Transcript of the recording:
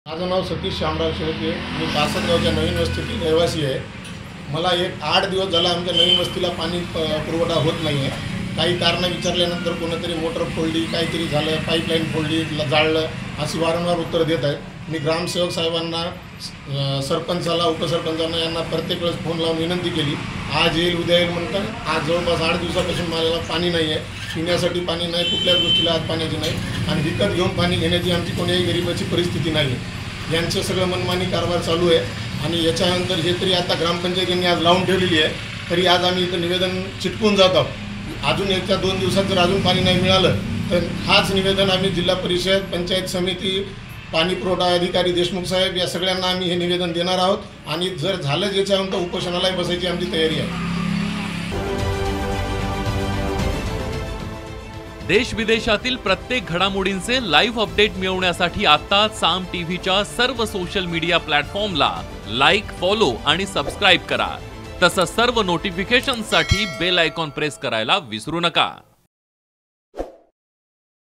माझं नाव सतीश शामराव शेळके, मी पासदगावच्या नवीन वस्तीतील रहिवासी आहे। मला एक 8 दिवस झाला आमच्या नवीन वस्तीला पाणी पुरवठा होत नाही आहे। काही कारण विचारल्यानंतर कोणतरी मोटर फोडली, काहीतरी झालं, पाईपलाईन फोडली, जाळलं अशी वारंवार उत्तर देत आहेत। मी ग्रामसेवक साहेबांना, सरपंचाला, उपसरपंचांना यांना प्रत्येक वेळेस फोन लावून विनंती केली। आज येईल, उद्या येईल म्हणतात। आज जवळपास 8 दिवसापासून मला पाणी नाही आहे, पिण्यासाठी पाणी नाही, कुठल्याच गोष्टीला आज पाण्याची नाही आणि विकत घेऊन पाणी घेण्याची आमची कोणत्याही गरिबाची परिस्थिती नाही आहे। यांचं सगळं मनमानी कारभार चालू आहे आणि याच्यानंतर हे तरी आता ग्रामपंचायतीने आज लावून ठेवलेली आहे, तरी आज आम्ही इथं निवेदन चिटकून जात आहोत। अजून 1-2 दिवसात जर अजून पाणी नाही मिळालं तर हाच निवेदन आम्ही जिल्हा परिषद, पंचायत समिती, पाणी पुरवठा अधिकारी देशमुख साहेब या सगळ्यांना आम्ही हे निवेदन देणार आहोत आणि जर झालं याच्यानंतर उपोषणाला बसायची आमची तयारी आहे। देश विदेशातील प्रत्येक घडामोडींचे लाईव्ह अपडेट मिळवण्यासाठी आता साम टीव्हीच्या सर्व सोशल मीडिया प्लॅटफॉर्मला लाईक, फॉलो आणि सबस्क्राईब करा। तसंच सर्व नोटिफिकेशनसाठी बेल आयकॉन प्रेस करायला विसरू नका।